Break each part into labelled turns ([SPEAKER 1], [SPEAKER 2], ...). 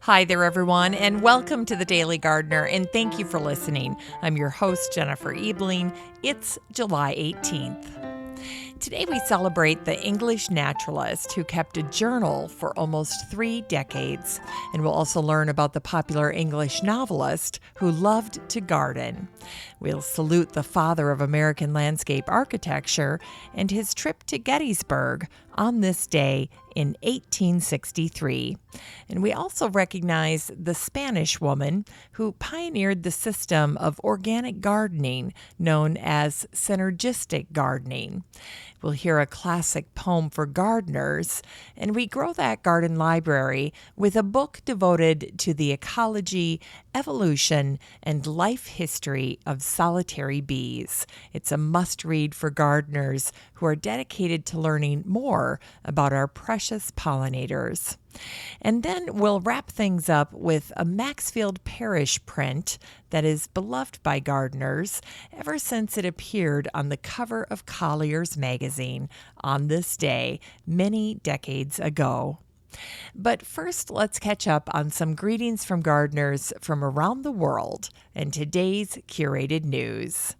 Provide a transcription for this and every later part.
[SPEAKER 1] Hi there, everyone, and welcome to the Daily Gardener, and thank you for listening. I'm your host, Jennifer Ebling. It's July 18th. Today we celebrate the English naturalist who kept a journal for almost 3 decades, and we'll also learn about the popular English novelist who loved to garden. We'll salute the father of American landscape architecture and his trip to Gettysburg on this day in 1863. And we also recognize the Spanish woman who pioneered the system of organic gardening known as synergistic gardening. We'll hear a classic poem for gardeners, and we grow that garden library with a book devoted to the ecology, evolution, and life history of solitary bees. It's a must-read for gardeners who are dedicated to learning more about our precious pollinators. And then we'll wrap things up with a Maxfield Parrish print that is beloved by gardeners ever since it appeared on the cover of Collier's magazine on this day many decades ago. But first, let's catch up on some greetings from gardeners from around the world and today's curated news.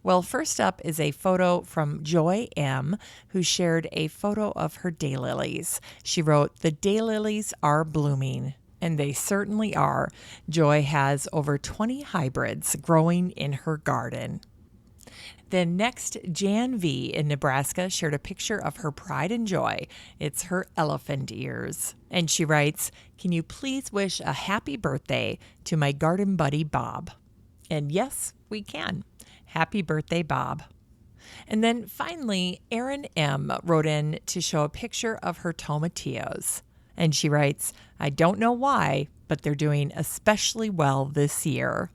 [SPEAKER 1] Well, first up is a photo from Joy M., who shared a photo of her daylilies. She wrote, "The daylilies are blooming." And they certainly are. Joy has over 20 hybrids growing in her garden. Then next, Jan V. in Nebraska shared a picture of her pride and joy. It's her elephant ears. And she writes, "Can you please wish a happy birthday to my garden buddy, Bob?" And yes, we can. Happy birthday, Bob. And then finally, Erin M. wrote in to show a picture of her tomatillos. And she writes, "I don't know why, but they're doing especially well this year."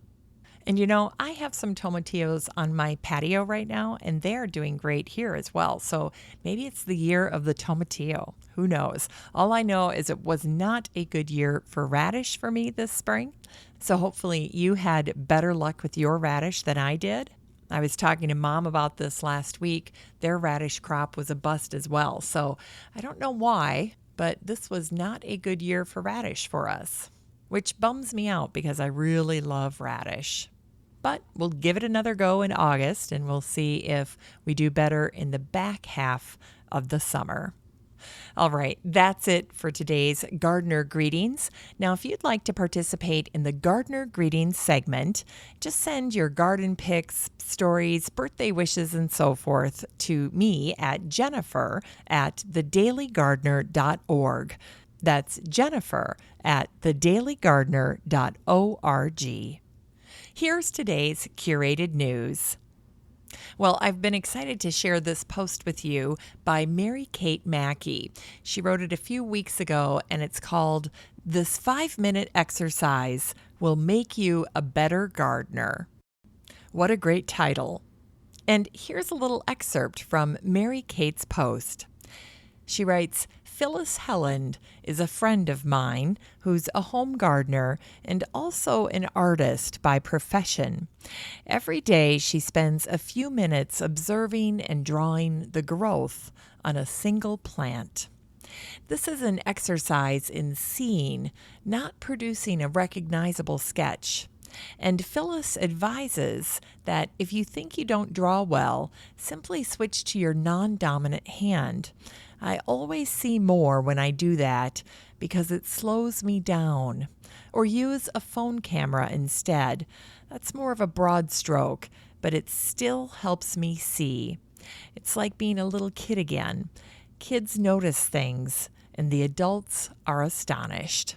[SPEAKER 1] And you know, I have some tomatillos on my patio right now, and they're doing great here as well. So maybe it's the year of the tomatillo. Who knows? All I know is it was not a good year for radish for me this spring. So hopefully you had better luck with your radish than I did. I was talking to Mom about this last week. Their radish crop was a bust as well. So I don't know why, but this was not a good year for radish for us, which bums me out because I really love radish. But we'll give it another go in August, and we'll see if we do better in the back half of the summer. All right, that's it for today's Gardener Greetings. Now, if you'd like to participate in the Gardener Greetings segment, just send your garden pics, stories, birthday wishes, and so forth to me at jennifer@thedailygardener.org. That's jennifer@thedailygardener.org. Here's today's curated news. Well, I've been excited to share this post with you by Mary Kate Mackey. She wrote it a few weeks ago, and it's called, "This 5-minute exercise will make you a better gardener." What a great title. And here's a little excerpt from Mary Kate's post. She writes, "Phyllis Helland is a friend of mine who's a home gardener and also an artist by profession. Every day she spends a few minutes observing and drawing the growth on a single plant. This is an exercise in seeing, not producing a recognizable sketch. And Phyllis advises that if you think you don't draw well, simply switch to your non-dominant hand. I always see more when I do that because it slows me down. Or use a phone camera instead. That's more of a broad stroke, but it still helps me see. It's like being a little kid again. Kids notice things, and the adults are astonished."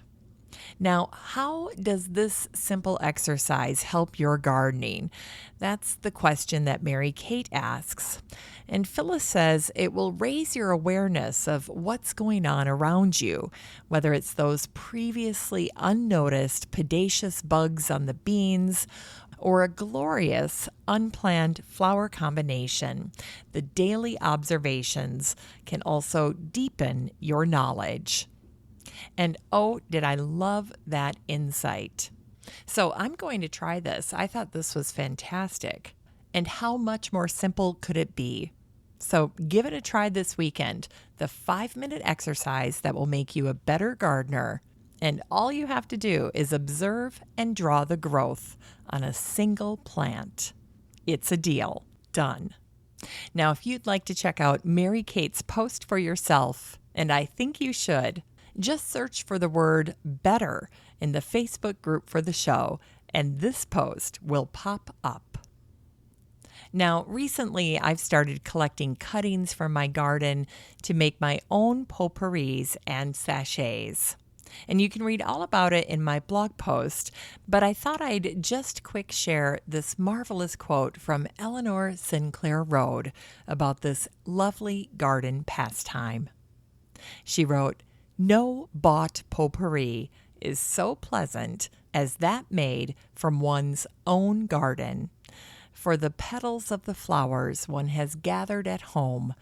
[SPEAKER 1] Now, how does this simple exercise help your gardening? That's the question that Mary Kate asks. And Phyllis says it will raise your awareness of what's going on around you, whether it's those previously unnoticed predaceous bugs on the beans or a glorious unplanned flower combination. The daily observations can also deepen your knowledge. And oh, did I love that insight. So I'm going to try this. I thought this was fantastic. And how much more simple could it be? So give it a try this weekend. The 5-minute exercise that will make you a better gardener And all you have to do is observe and draw the growth on a single plant. It's a deal. Done. Now, if you'd like to check out Mary Kate's post for yourself, and I think you should, just search for the word better in the Facebook group for the show, and this post will pop up. Now, recently I've started collecting cuttings from my garden to make my own potpourris and sachets. And you can read all about it in my blog post, but I thought I'd just quick share this marvelous quote from Eleanor Sinclair Road about this lovely garden pastime. She wrote, "No bought potpourri is so pleasant as that made from one's own garden. For the petals of the flowers one has gathered at home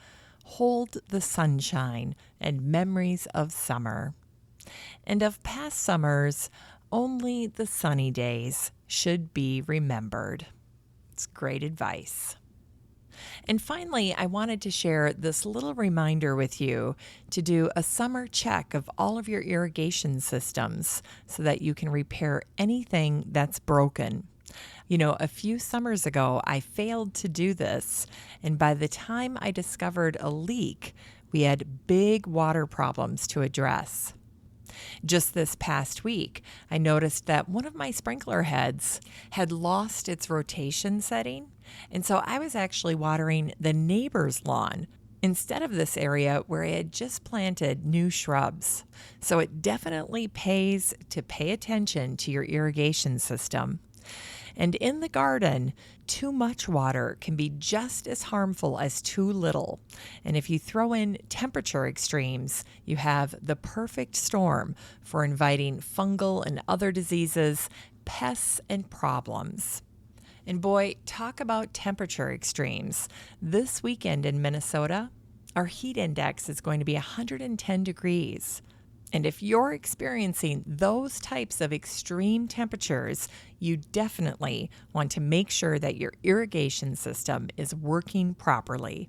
[SPEAKER 1] hold the sunshine and memories of summer. And of past summers, only the sunny days should be remembered." It's great advice. And finally, I wanted to share this little reminder with you to do a summer check of all of your irrigation systems so that you can repair anything that's broken. You know, a few summers ago, I failed to do this, and by the time I discovered a leak, we had big water problems to address. Just this past week, I noticed that one of my sprinkler heads had lost its rotation setting, and so I was actually watering the neighbor's lawn instead of this area where I had just planted new shrubs. So it definitely pays to pay attention to your irrigation system. And in the garden, too much water can be just as harmful as too little. And if you throw in temperature extremes, you have the perfect storm for inviting fungal and other diseases, pests, and problems. And boy, talk about temperature extremes. This weekend in Minnesota, our heat index is going to be 110 degrees. And if you're experiencing those types of extreme temperatures, you definitely want to make sure that your irrigation system is working properly.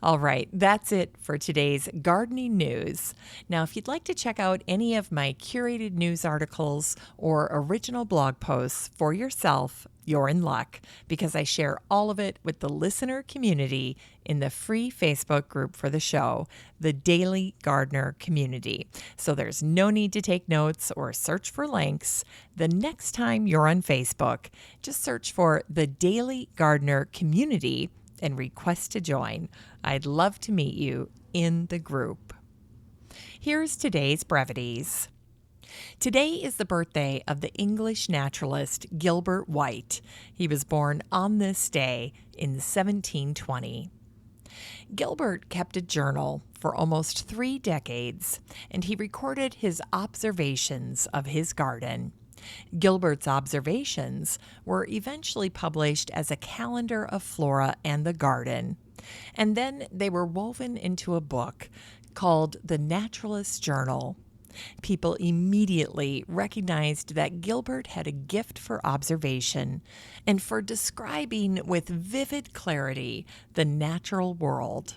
[SPEAKER 1] All right, that's it for today's gardening news. Now, if you'd like to check out any of my curated news articles or original blog posts for yourself, you're in luck because I share all of it with the listener community in the free Facebook group for the show, the Daily Gardener Community. So there's no need to take notes or search for links. The next time you're on Facebook, just search for the Daily Gardener Community and request to join. I'd love to meet you in the group. Here's today's brevities. Today is the birthday of the English naturalist Gilbert White. He was born on this day in 1720. Gilbert kept a journal for almost 3 decades, and he recorded his observations of his garden. Gilbert's observations were eventually published as a calendar of flora and the garden, and then they were woven into a book called The Naturalist's Journal. People immediately recognized that Gilbert had a gift for observation and for describing with vivid clarity the natural world.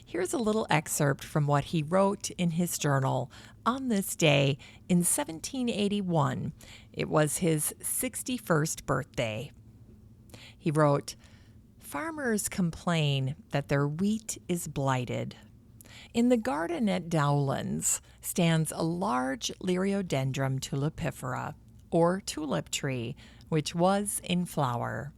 [SPEAKER 1] Here's a little excerpt from what he wrote in his journal on this day in 1781. It was his 61st birthday. He wrote, "Farmers complain that their wheat is blighted. In the garden at Dowlands stands a large Liriodendron tulipifera, or tulip tree, which was in flower.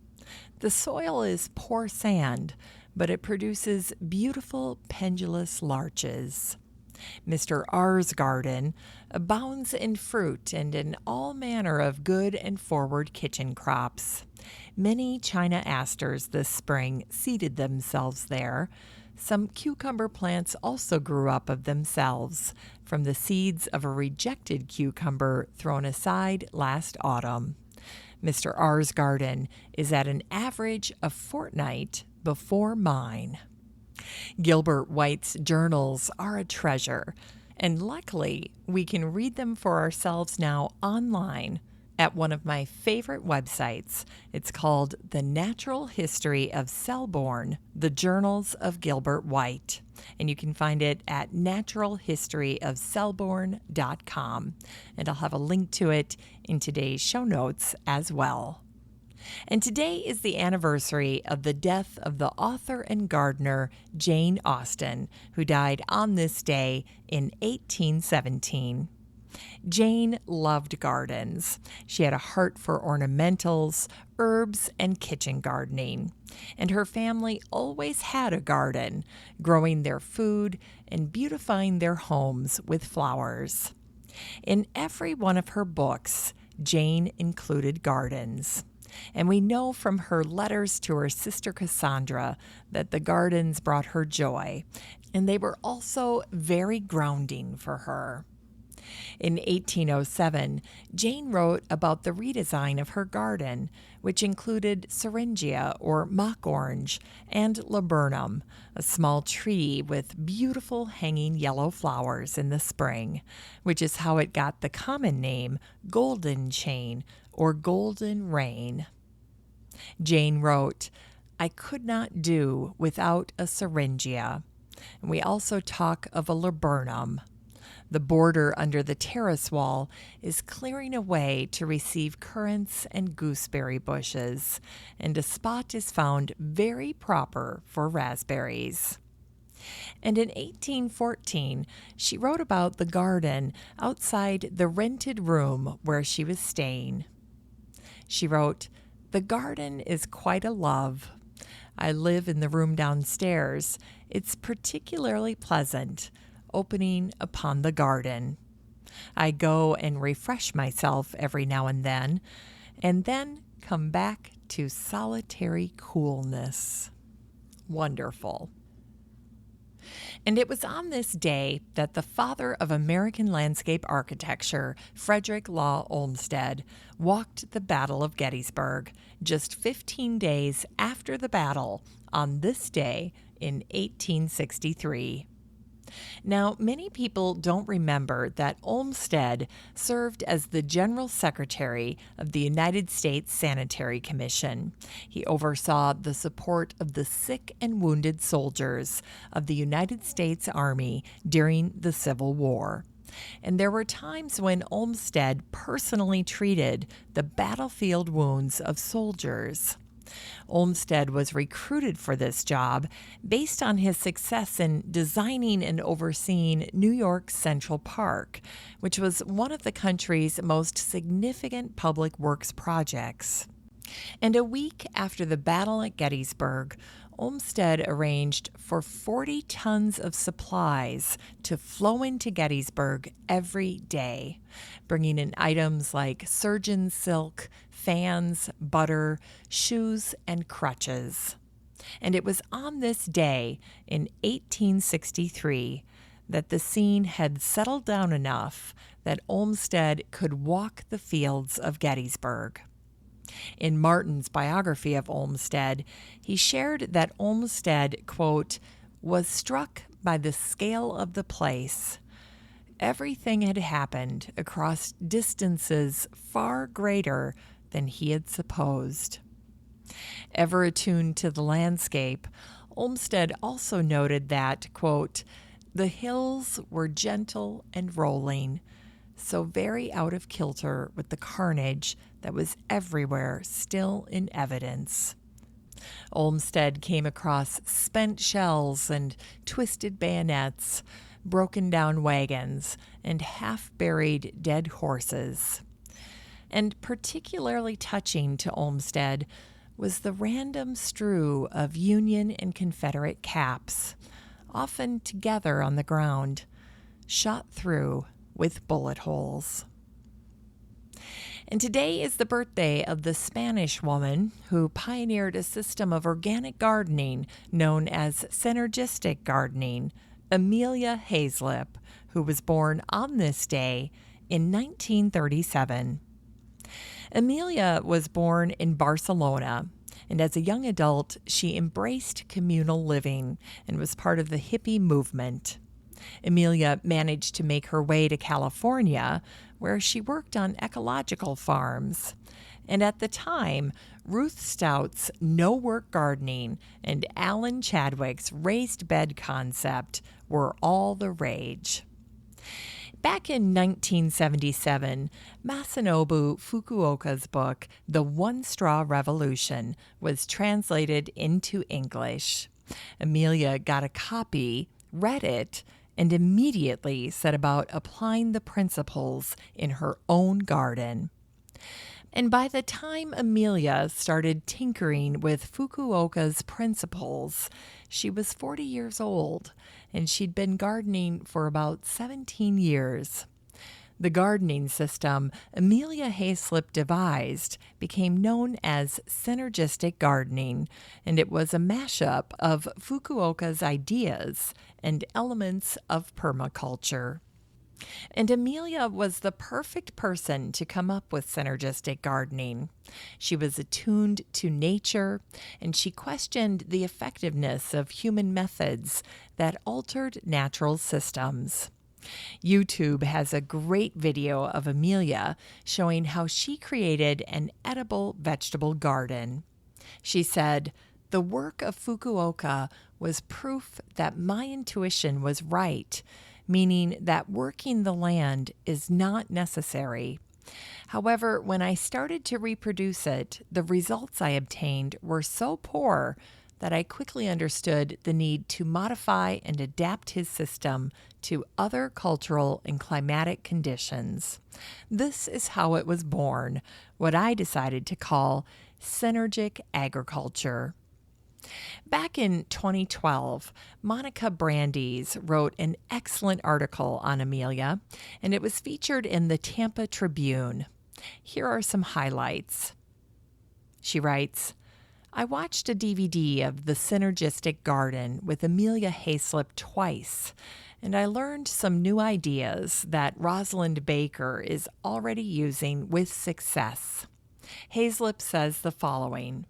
[SPEAKER 1] The soil is poor sand, but it produces beautiful pendulous larches. Mr. R's garden abounds in fruit and in all manner of good and forward kitchen crops. Many China asters this spring seeded themselves there. Some cucumber plants also grew up of themselves from the seeds of a rejected cucumber thrown aside last autumn. Mr. R's garden is at an average of fortnight before mine." Gilbert White's journals are a treasure, and luckily we can read them for ourselves now online at one of my favorite websites. It's called The Natural History of Selborne, The Journals of Gilbert White. And you can find it at naturalhistoryofselborne.com. And I'll have a link to it in today's show notes as well. And today is the anniversary of the death of the author and gardener Jane Austen, who died on this day in 1817. Jane loved gardens. She had a heart for ornamentals, herbs, and kitchen gardening. And her family always had a garden, growing their food and beautifying their homes with flowers. In every one of her books, Jane included gardens. And we know from her letters to her sister Cassandra that the gardens brought her joy, and they were also very grounding for her. In 1807, Jane wrote about the redesign of her garden, which included syringa or mock orange and laburnum, a small tree with beautiful hanging yellow flowers in the spring, which is how it got the common name golden chain or golden rain. Jane wrote, "I could not do without a syringa." And we also talk of a laburnum. The border under the terrace wall is clearing away to receive currants and gooseberry bushes, and a spot is found very proper for raspberries. And in 1814, she wrote about the garden outside the rented room where she was staying. She wrote, "The garden is quite a love. I live in the room downstairs. It's particularly pleasant, opening upon the garden. I go and refresh myself every now and then come back to solitary coolness." Wonderful. And it was on this day that the father of American landscape architecture, Frederick Law Olmsted, walked the Battle of Gettysburg just 15 days after the battle on this day in 1863. Now, many people don't remember that Olmsted served as the General Secretary of the United States Sanitary Commission. He oversaw the support of the sick and wounded soldiers of the United States Army during the Civil War. And there were times when Olmsted personally treated the battlefield wounds of soldiers. Olmsted was recruited for this job based on his success in designing and overseeing New York's Central Park, which was one of the country's most significant public works projects. And a week after the battle at Gettysburg, Olmsted arranged for 40 tons of supplies to flow into Gettysburg every day, bringing in items like surgeon's silk, fans, butter, shoes, and crutches. And it was on this day in 1863 that the scene had settled down enough that Olmsted could walk the fields of Gettysburg. In Martin's biography of Olmsted, he shared that Olmsted, quote, "was struck by the scale of the place. Everything had happened across distances far greater than he had supposed." Ever attuned to the landscape, Olmsted also noted that, quote, "the hills were gentle and rolling, so very out of kilter with the carnage that was everywhere still in evidence." Olmsted came across spent shells and twisted bayonets, broken down wagons, and half-buried dead horses. And particularly touching to Olmsted was the random strew of Union and Confederate caps, often together on the ground, shot through with bullet holes. And today is the birthday of the Spanish woman who pioneered a system of organic gardening known as synergistic gardening, Amelia Haslip, who was born on this day in 1937. Amelia was born in Barcelona, and as a young adult, she embraced communal living and was part of the hippie movement. Amelia managed to make her way to California, where she worked on ecological farms. And at the time, Ruth Stout's no-work gardening and Alan Chadwick's raised bed concept were all the rage. Back in 1977, Masanobu Fukuoka's book, The One Straw Revolution, was translated into English. Amelia got a copy, read it, and immediately set about applying the principles in her own garden. And by the time Amelia started tinkering with Fukuoka's principles, she was 40 years old, and she'd been gardening for about 17 years. The gardening system Amelia Hayslip devised became known as synergistic gardening, and it was a mashup of Fukuoka's ideas and elements of permaculture. And Amelia was the perfect person to come up with synergistic gardening. She was attuned to nature, and she questioned the effectiveness of human methods that altered natural systems. YouTube has a great video of Amelia showing how she created an edible vegetable garden. She said, "The work of Fukuoka was proof that my intuition was right, meaning that working the land is not necessary. However, when I started to reproduce it, the results I obtained were so poor that I quickly understood the need to modify and adapt his system to other cultural and climatic conditions. This is how it was born, what I decided to call synergic agriculture." Back in 2012, Monica Brandeis wrote an excellent article on Amelia, and it was featured in the Tampa Tribune. Here are some highlights. She writes, "I watched a DVD of The Synergistic Garden with Amelia Hayslip twice, and I learned some new ideas that Rosalind Baker is already using with success." Hayslip says the following: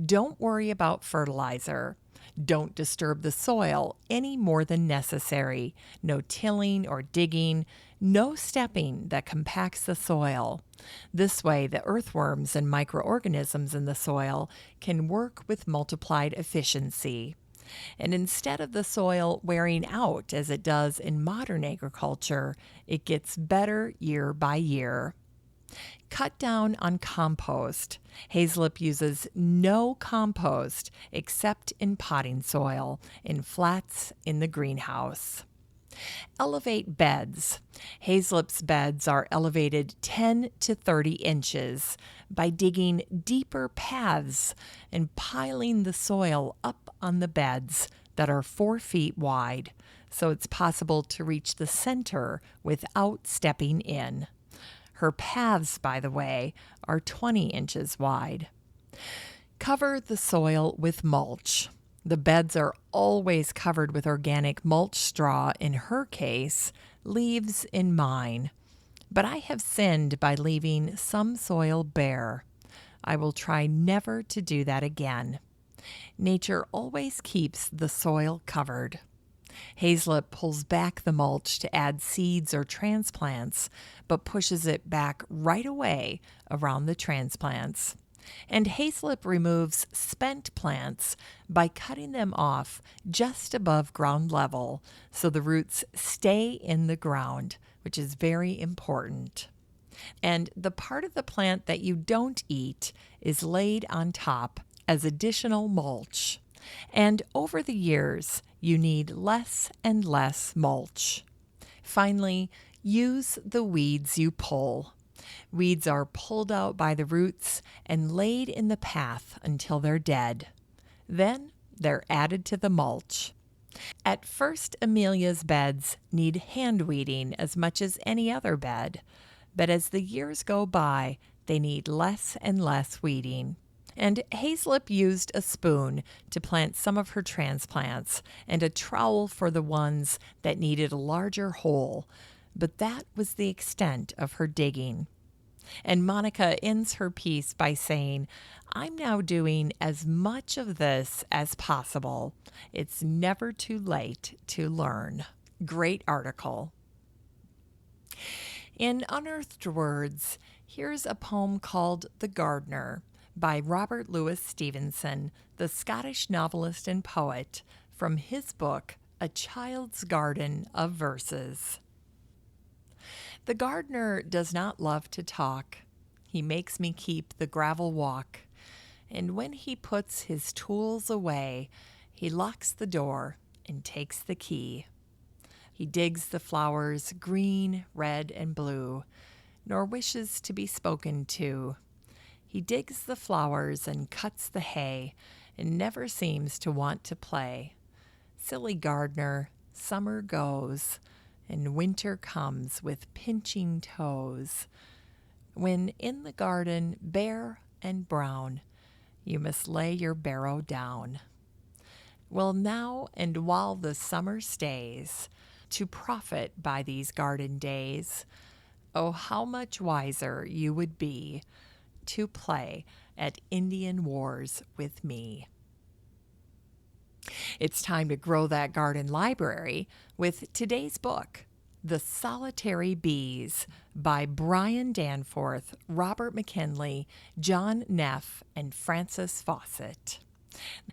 [SPEAKER 1] "Don't worry about fertilizer. Don't disturb the soil any more than necessary. No tilling or digging. No stepping that compacts the soil. This way, the earthworms and microorganisms in the soil can work with multiplied efficiency. And instead of the soil wearing out as it does in modern agriculture, it gets better year by year. Cut down on compost. Hayslip uses no compost except in potting soil, in flats in the greenhouse. Elevate beds. Hayslip's beds are elevated 10 to 30 inches by digging deeper paths and piling the soil up on the beds that are 4 feet wide, so it's possible to reach the center without stepping in. Her paths, by the way, are 20 inches wide. Cover the soil with mulch. The beds are always covered with organic mulch straw in her case, leaves in mine. But I have sinned by leaving some soil bare. I will try never to do that again. Nature always keeps the soil covered." Hayslip pulls back the mulch to add seeds or transplants, but pushes it back right away around the transplants. And Hayslip removes spent plants by cutting them off just above ground level so the roots stay in the ground, which is very important. And the part of the plant that you don't eat is laid on top as additional mulch. And over the years, you need less and less mulch. Finally, use the weeds you pull. Weeds are pulled out by the roots and laid in the path until they're dead. Then they're added to the mulch. At first, Amelia's beds need hand weeding as much as any other bed, but as the years go by, they need less and less weeding. And Hayslip used a spoon to plant some of her transplants and a trowel for the ones that needed a larger hole, but that was the extent of her digging. And Monica ends her piece by saying, "I'm now doing as much of this as possible. It's never too late to learn." Great article. In Unearthed Words, here's a poem called The Gardener by Robert Louis Stevenson, the Scottish novelist and poet, from his book, A Child's Garden of Verses. The gardener does not love to talk. He makes me keep the gravel walk. And when he puts his tools away, he locks the door and takes the key. He digs the flowers green, red, and blue, nor wishes to be spoken to. He digs the flowers and cuts the hay, and never seems to want to play. Silly gardener, summer goes, and winter comes with pinching toes. When in the garden bare and brown, you must lay your barrow down. Well, now and while the summer stays, to profit by these garden days, oh, how much wiser you would be to play at Indian wars with me. It's time to grow that garden library with today's book, The Solitary Bees by Brian Danforth, Robert McKinley, John Neff, and Frances Fawcett.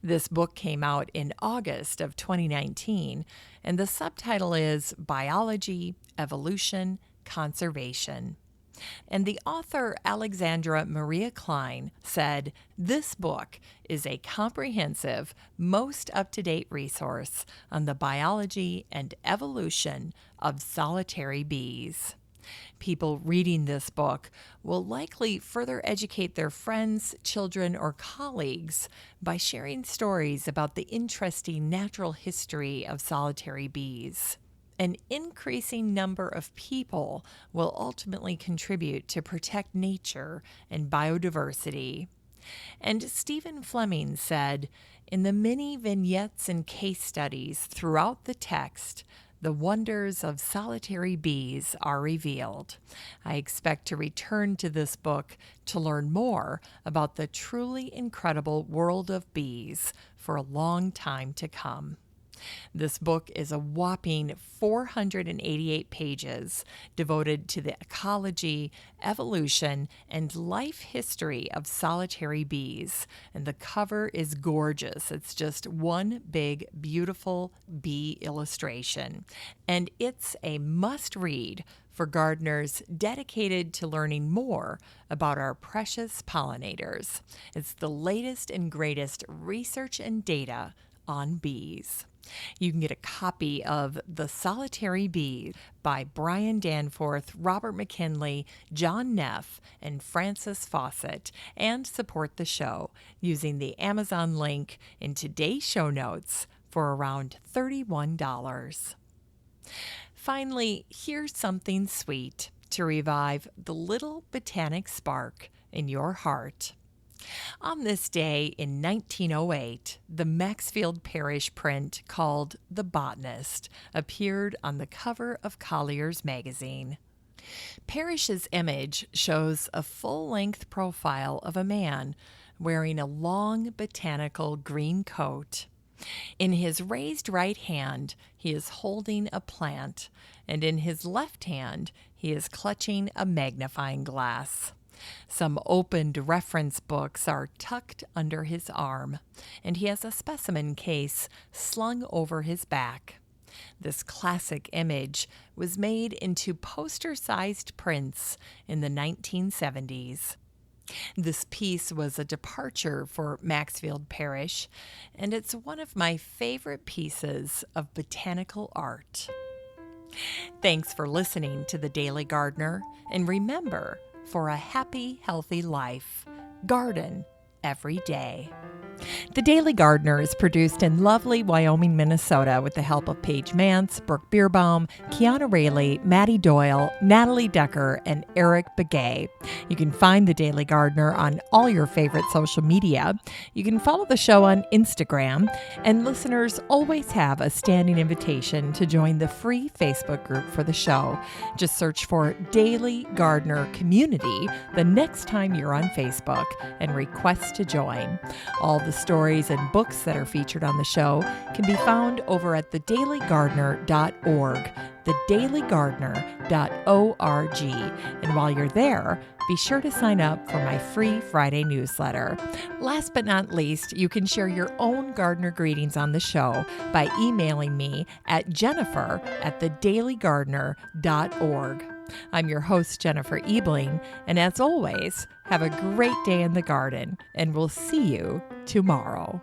[SPEAKER 1] This book came out in August of 2019, and the subtitle is Biology, Evolution, Conservation. And the author, Alexandra Maria Klein, said, "This book is a comprehensive, most up-to-date resource on the biology and evolution of solitary bees." People reading this book will likely further educate their friends, children, or colleagues by sharing stories about the interesting natural history of solitary bees. An increasing number of people will ultimately contribute to protect nature and biodiversity. And Stephen Fleming said, "In the many vignettes and case studies throughout the text, the wonders of solitary bees are revealed. I expect to return to this book to learn more about the truly incredible world of bees for a long time to come." This book is a whopping 488 pages devoted to the ecology, evolution, and life history of solitary bees, and the cover is gorgeous. It's just one big, beautiful bee illustration, and it's a must-read for gardeners dedicated to learning more about our precious pollinators. It's the latest and greatest research and data on bees. You can get a copy of The Solitary Bee by Brian Danforth, Robert McKinley, John Neff, and Frances Fawcett, and support the show using the Amazon link in today's show notes for around $31. Finally, here's something sweet to revive the little botanic spark in your heart. On this day in 1908, the Maxfield Parrish print called The Botanist appeared on the cover of Collier's magazine. Parrish's image shows a full-length profile of a man wearing a long botanical green coat. In his raised right hand, he is holding a plant, and in his left hand, he is clutching a magnifying glass. Some opened reference books are tucked under his arm, and he has a specimen case slung over his back. This classic image was made into poster-sized prints in the 1970s. This piece was a departure for Maxfield Parrish, and it's one of my favorite pieces of botanical art. Thanks for listening to The Daily Gardener, and remember, for a happy, healthy life, garden every day. The Daily Gardener is produced in lovely Wyoming, Minnesota with the help of Paige Mance, Brooke Bierbaum, Kiana Rayleigh, Maddie Doyle, Natalie Decker, and Eric Begay. You can find The Daily Gardener on all your favorite social media. You can follow the show on Instagram, and listeners always have a standing invitation to join the free Facebook group for the show. Just search for Daily Gardener Community the next time you're on Facebook and request to join. All the stories and books that are featured on the show can be found over at thedailygardener.org, thedailygardener.org. And while you're there, be sure to sign up for my free Friday newsletter. Last but not least, you can share your own gardener greetings on the show by emailing me at jennifer@thedailygardener.org. I'm your host, Jennifer Ebling, and as always, have a great day in the garden, and we'll see you tomorrow.